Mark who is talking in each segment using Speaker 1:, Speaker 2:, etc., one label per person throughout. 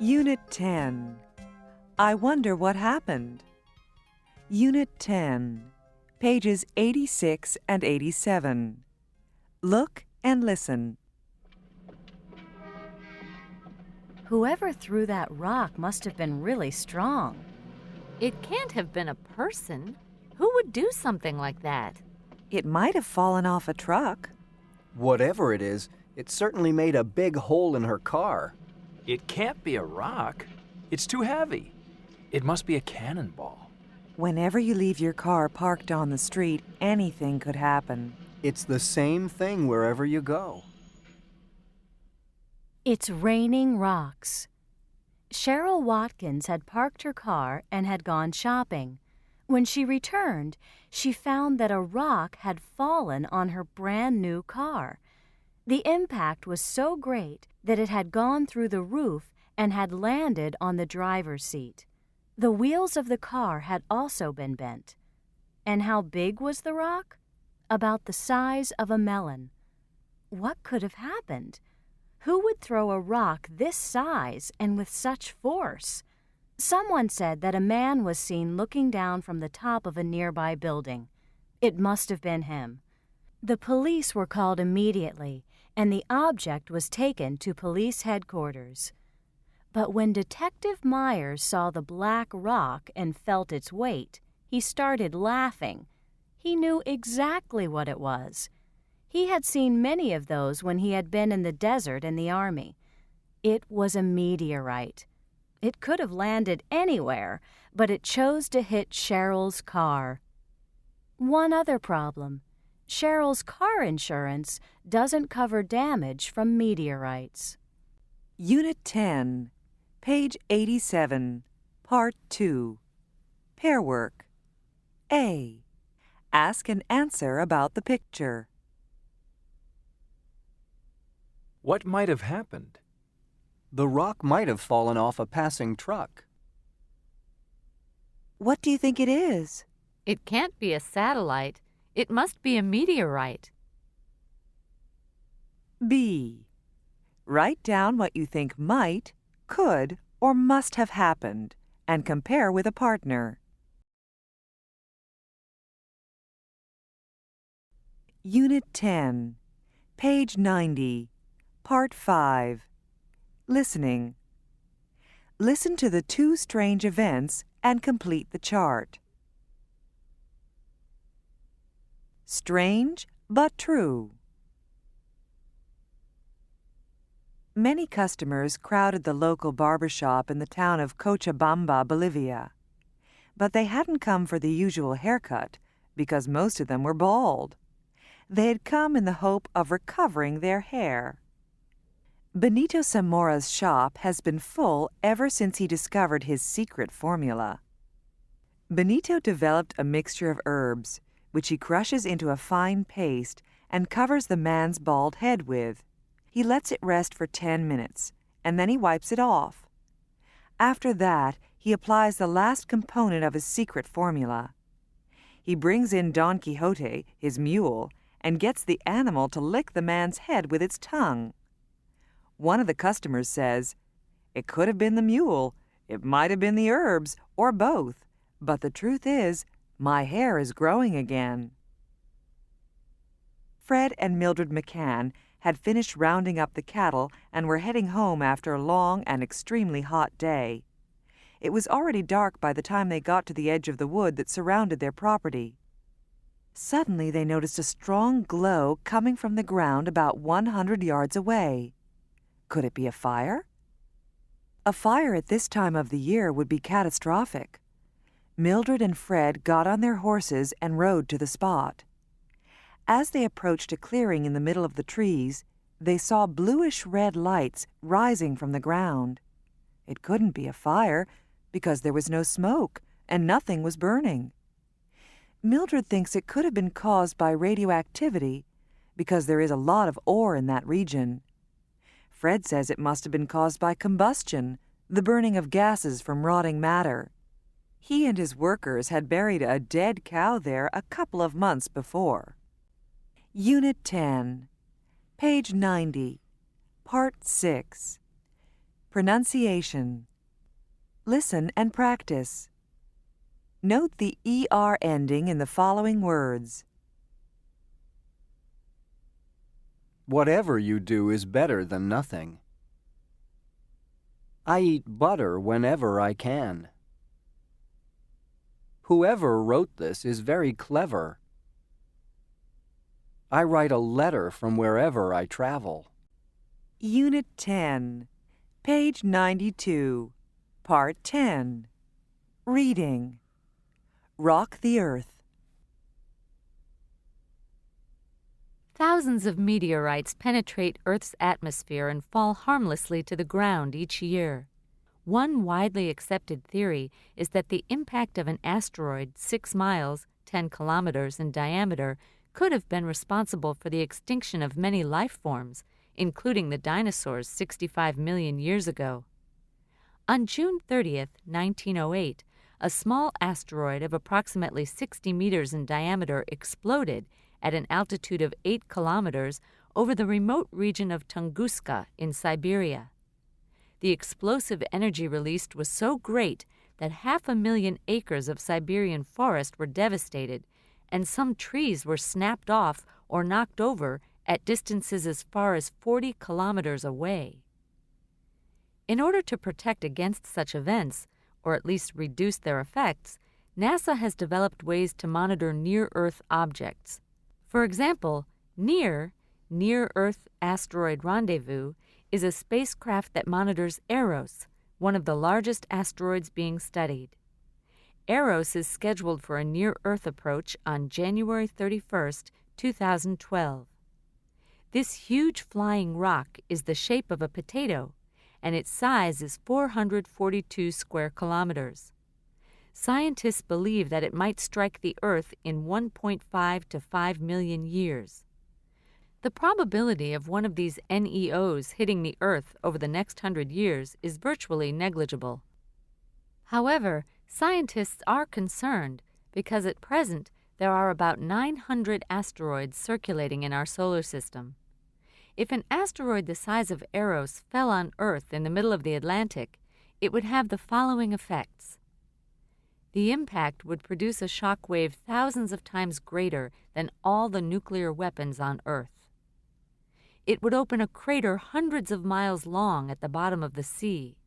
Speaker 1: Unit 10. I wonder what happened. Unit 10, pages 86 and 87. Look and listen.
Speaker 2: Whoever threw that rock must have been really strong.
Speaker 3: It can't have been a person. Who would do something like that?
Speaker 1: It might have fallen off a truck.
Speaker 4: Whatever it is, it certainly made a big hole in her car.
Speaker 5: It can't be a rock. It's too heavy. It must be a cannonball.
Speaker 1: Whenever you leave your car parked on the street, anything could happen.
Speaker 4: It's the same thing wherever you go.
Speaker 2: It's raining rocks. Cheryl Watkins had parked her car and had gone shopping. When she returned, she found that a rock had fallen on her brand new car. The impact was so great that it had gone through the roof and had landed on the driver's seat. The wheels of the car had also been bent. And how big was the rock? About the size of a melon. What could have happened? Who would throw a rock this size and with such force? Someone said that a man was seen looking down from the top of a nearby building. It must have been him. The police were called immediately, and the object was taken to police headquarters. But when Detective Myers saw the black rock and felt its weight, he started laughing. He knew exactly what it was. He had seen many of those when he had been in the desert in the army. It was a meteorite. It could have landed anywhere, but it chose to hit Cheryl's car. One other problem. Cheryl's car insurance doesn't cover damage from meteorites.
Speaker 1: Unit 10, page 87, Part 2. Pair work. A. Ask and answer about the picture.
Speaker 5: What might have happened?
Speaker 4: The rock might have fallen off a passing truck.
Speaker 1: What do you think it is?
Speaker 3: It can't be a satellite. It must be a meteorite.
Speaker 1: B. Write down what you think might, could, or must have happened, and compare with a partner. Unit 10, page 90, Part 5. Listening. Listen to the two strange events and complete the chart. Strange but true. Many customers crowded the local barber shop in the town of Cochabamba, Bolivia. But they hadn't come for the usual haircut because most of them were bald. They had come in the hope of recovering their hair. Benito Zamora's shop has been full ever since he discovered his secret formula. Benito developed a mixture of herbs, which he crushes into a fine paste and covers the man's bald head with. He lets it rest for 10 minutes, and then he wipes it off. After that, he applies the last component of his secret formula. He brings in Don Quixote, his mule, and gets the animal to lick the man's head with its tongue. One of the customers says, "It could have been the mule, it might have been the herbs, or both, but the truth is, my hair is growing again." Fred and Mildred McCann had finished rounding up the cattle and were heading home after a long and extremely hot day. It was already dark by the time they got to the edge of the wood that surrounded their property. Suddenly they noticed a strong glow coming from the ground about 100 yards away. Could it be a fire? A fire at this time of the year would be catastrophic. Mildred and Fred got on their horses and rode to the spot. As they approached a clearing in the middle of the trees, they saw bluish-red lights rising from the ground. It couldn't be a fire because there was no smoke and nothing was burning. Mildred thinks it could have been caused by radioactivity because there is a lot of ore in that region. Fred says it must have been caused by combustion, the burning of gases from rotting matter. He and his workers had buried a dead cow there a couple of months before. Unit 10, page 90, Part 6. Pronunciation. Listen and practice. Note the ER ending in the following words.
Speaker 4: Whatever you do is better than nothing. I eat butter whenever I can. Whoever wrote this is very clever. I write a letter from wherever I travel.
Speaker 1: Unit 10, page 92, Part 10. Reading. Rock the Earth.
Speaker 3: Thousands of meteorites penetrate Earth's atmosphere and fall harmlessly to the ground each year. One widely accepted theory is that the impact of an asteroid 6 miles, 10 kilometers in diameter, could have been responsible for the extinction of many life forms, including the dinosaurs 65 million years ago. On June 30, 1908, a small asteroid of approximately 60 meters in diameter exploded at an altitude of 8 kilometers over the remote region of Tunguska in Siberia. The explosive energy released was so great that 500,000 acres of Siberian forest were devastated, and some trees were snapped off or knocked over at distances as far as 40 kilometers away. In order to protect against such events, or at least reduce their effects, NASA has developed ways to monitor near-Earth objects. For example, Near-Earth Asteroid Rendezvous is a spacecraft that monitors Eros, one of the largest asteroids being studied. Eros is scheduled for a near-Earth approach on January 31, 2012. This huge flying rock is the shape of a potato, and its size is 442 square kilometers. Scientists believe that it might strike the Earth in 1.5 to 5 million years. The probability of one of these NEOs hitting the Earth over the next 100 years is virtually negligible. However, scientists are concerned because at present there are about 900 asteroids circulating in our solar system. If an asteroid the size of Eros fell on Earth in the middle of the Atlantic, it would have the following effects. The impact would produce a shock wave thousands of times greater than all the nuclear weapons on Earth. It would open a crater hundreds of miles long at the bottom of the sea.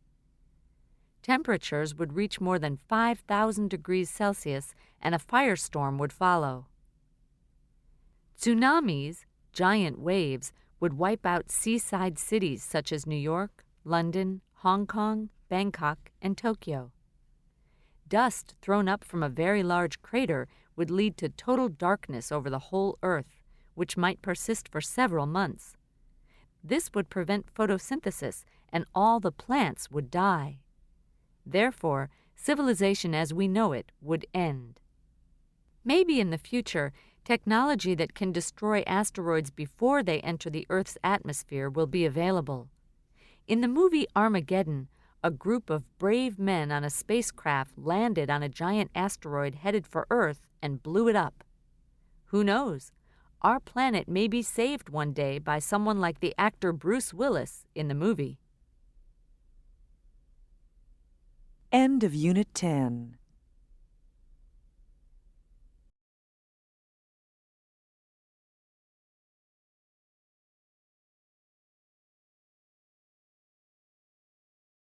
Speaker 3: Temperatures would reach more than 5,000 degrees Celsius, and a firestorm would follow. Tsunamis, giant waves, would wipe out seaside cities such as New York, London, Hong Kong, Bangkok, and Tokyo. Dust thrown up from a very large crater would lead to total darkness over the whole Earth, which might persist for several months. This would prevent photosynthesis, and all the plants would die. Therefore, civilization as we know it would end. Maybe in the future, technology that can destroy asteroids before they enter the Earth's atmosphere will be available. In the movie Armageddon, a group of brave men on a spacecraft landed on a giant asteroid headed for Earth and blew it up. Who knows? Our planet may be saved one day by someone like the actor Bruce Willis in the movie.
Speaker 1: End of Unit 10.